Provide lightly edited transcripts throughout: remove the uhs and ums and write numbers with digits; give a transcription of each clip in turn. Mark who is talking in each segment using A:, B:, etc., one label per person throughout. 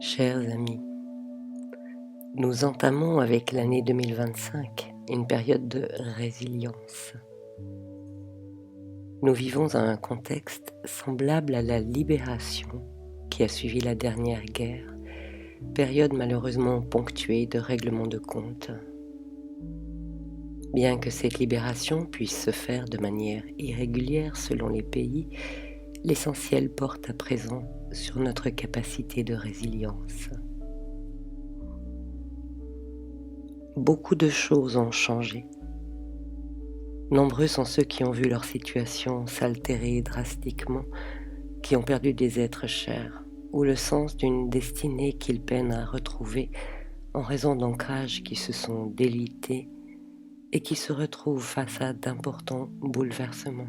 A: Chers amis, nous entamons avec l'année 2025 une période de résilience. Nous vivons un contexte semblable à la libération qui a suivi la dernière guerre, période malheureusement ponctuée de règlements de comptes. Bien que cette libération puisse se faire de manière irrégulière selon les pays, l'essentiel porte à présent sur notre capacité de résilience. Beaucoup de choses ont changé. Nombreux sont ceux qui ont vu leur situation s'altérer drastiquement, qui ont perdu des êtres chers ou le sens d'une destinée qu'ils peinent à retrouver en raison d'ancrages qui se sont délités et qui se retrouvent face à d'importants bouleversements.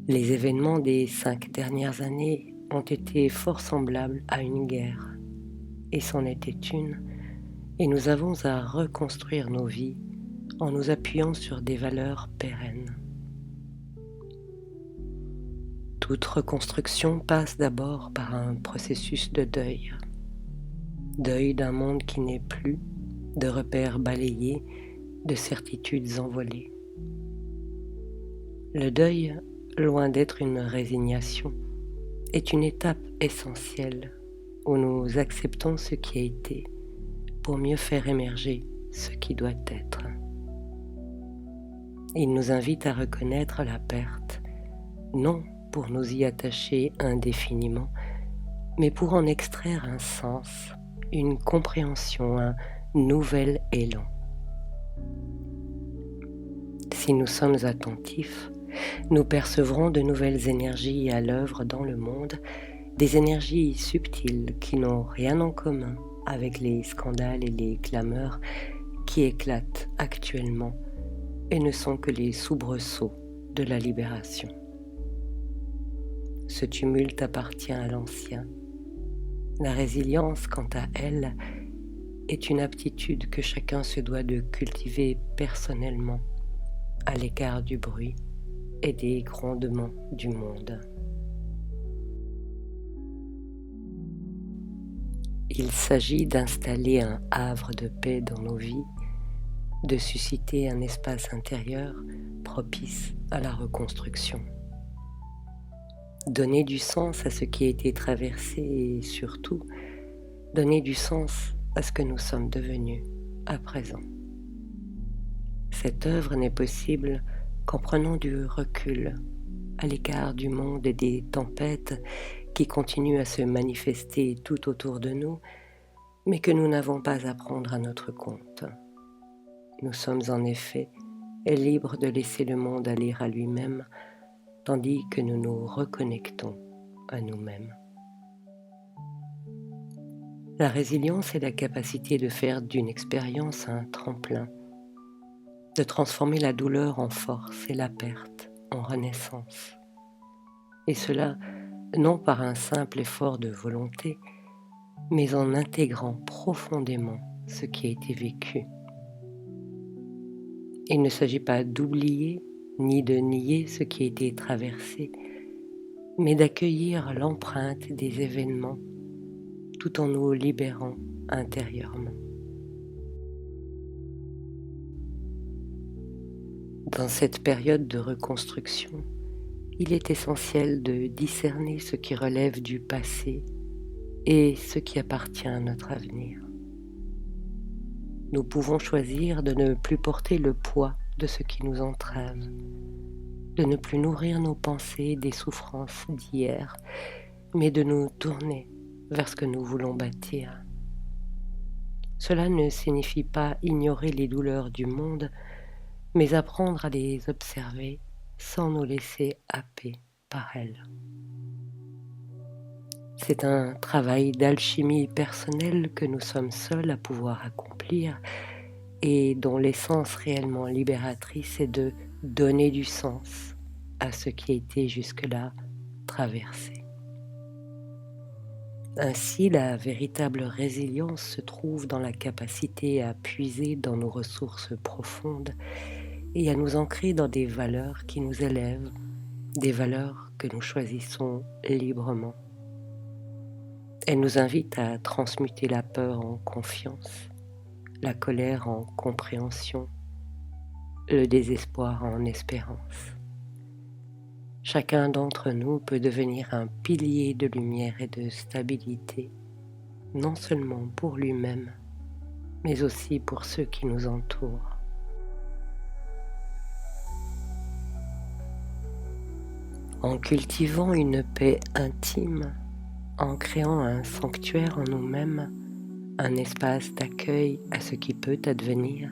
A: Les événements des 5 dernières années ont été fort semblables à une guerre, et c'en était une, et nous avons à reconstruire nos vies en nous appuyant sur des valeurs pérennes. Toute reconstruction passe d'abord par un processus de deuil. Deuil d'un monde qui n'est plus, de repères balayés, de certitudes envolées. Le deuil, loin d'être une résignation, est une étape essentielle où nous acceptons ce qui a été pour mieux faire émerger ce qui doit être. Il nous invite à reconnaître la perte, non pour nous y attacher indéfiniment, mais pour en extraire un sens, une compréhension, un nouvel élan. Si nous sommes attentifs, nous percevrons de nouvelles énergies à l'œuvre dans le monde, des énergies subtiles qui n'ont rien en commun avec les scandales et les clameurs qui éclatent actuellement et ne sont que les soubresauts de la libération. Ce tumulte appartient à l'ancien. La résilience, quant à elle, est une aptitude que chacun se doit de cultiver personnellement, à l'écart du bruit et des grondements du monde. Il s'agit d'installer un havre de paix dans nos vies, de susciter un espace intérieur propice à la reconstruction. Donner du sens à ce qui a été traversé et surtout, donner du sens à ce que nous sommes devenus à présent. Cette œuvre n'est possible qu'en prenant du recul, à l'écart du monde et des tempêtes qui continuent à se manifester tout autour de nous, mais que nous n'avons pas à prendre à notre compte. Nous sommes en effet libres de laisser le monde aller à lui-même, tandis que nous nous reconnectons à nous-mêmes. La résilience est la capacité de faire d'une expérience un tremplin, de transformer la douleur en force et la perte en renaissance. Et cela non par un simple effort de volonté, mais en intégrant profondément ce qui a été vécu. Il ne s'agit pas d'oublier ni de nier ce qui a été traversé, mais d'accueillir l'empreinte des événements tout en nous libérant intérieurement. Dans cette période de reconstruction, il est essentiel de discerner ce qui relève du passé et ce qui appartient à notre avenir. Nous pouvons choisir de ne plus porter le poids de ce qui nous entrave, de ne plus nourrir nos pensées des souffrances d'hier, mais de nous tourner vers ce que nous voulons bâtir. Cela ne signifie pas ignorer les douleurs du monde, mais apprendre à les observer sans nous laisser happer par elles. C'est un travail d'alchimie personnelle que nous sommes seuls à pouvoir accomplir et dont l'essence réellement libératrice est de donner du sens à ce qui a été jusque-là traversé. Ainsi, la véritable résilience se trouve dans la capacité à puiser dans nos ressources profondes et à nous ancrer dans des valeurs qui nous élèvent, des valeurs que nous choisissons librement. Elle nous invite à transmuter la peur en confiance, la colère en compréhension, le désespoir en espérance. Chacun d'entre nous peut devenir un pilier de lumière et de stabilité, non seulement pour lui-même, mais aussi pour ceux qui nous entourent. En cultivant une paix intime, en créant un sanctuaire en nous-mêmes, un espace d'accueil à ce qui peut advenir,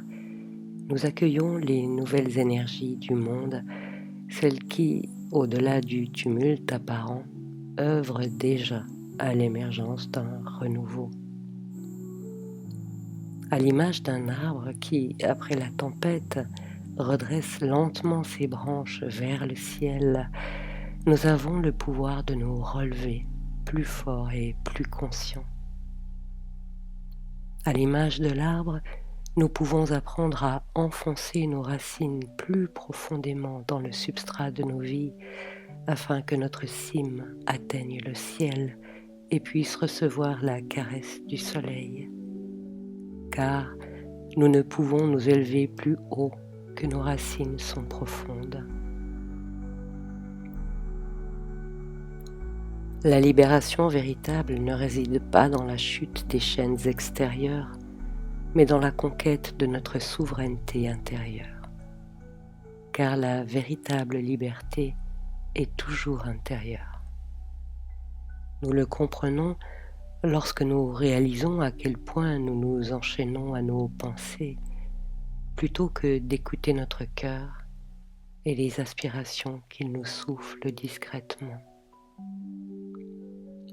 A: nous accueillons les nouvelles énergies du monde, celles qui, au-delà du tumulte apparent, œuvrent déjà à l'émergence d'un renouveau. À l'image d'un arbre qui, après la tempête, redresse lentement ses branches vers le ciel, nous avons le pouvoir de nous relever plus forts et plus conscients. À l'image de l'arbre, nous pouvons apprendre à enfoncer nos racines plus profondément dans le substrat de nos vies afin que notre cime atteigne le ciel et puisse recevoir la caresse du soleil. Car nous ne pouvons nous élever plus haut que nos racines sont profondes. La libération véritable ne réside pas dans la chute des chaînes extérieures, mais dans la conquête de notre souveraineté intérieure. Car la véritable liberté est toujours intérieure. Nous le comprenons lorsque nous réalisons à quel point nous nous enchaînons à nos pensées, plutôt que d'écouter notre cœur et les aspirations qu'il nous souffle discrètement.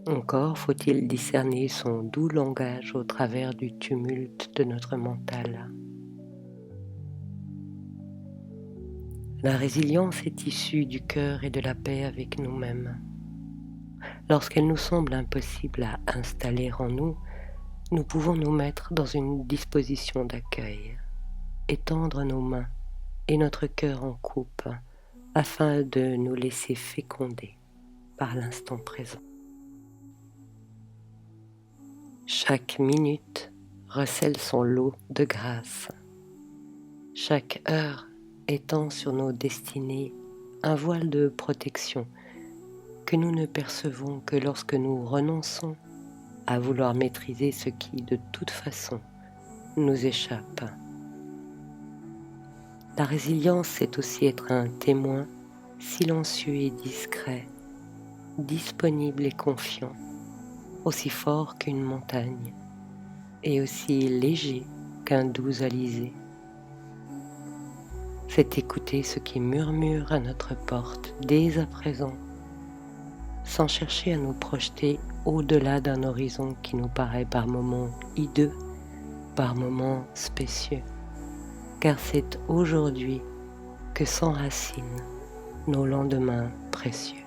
A: Encore faut-il discerner son doux langage au travers du tumulte de notre mental. La résilience est issue du cœur et de la paix avec nous-mêmes. Lorsqu'elle nous semble impossible à installer en nous, nous pouvons nous mettre dans une disposition d'accueil, étendre nos mains et notre cœur en coupe afin de nous laisser féconder par l'instant présent. Chaque minute recèle son lot de grâce. Chaque heure étend sur nos destinées un voile de protection que nous ne percevons que lorsque nous renonçons à vouloir maîtriser ce qui, de toute façon, nous échappe. La résilience, c'est aussi être un témoin silencieux et discret, disponible et confiant, aussi fort qu'une montagne et aussi léger qu'un doux alizé. C'est écouter ce qui murmure à notre porte dès à présent, sans chercher à nous projeter au-delà d'un horizon qui nous paraît par moments hideux, par moments spécieux, car c'est aujourd'hui que s'enracinent nos lendemains précieux.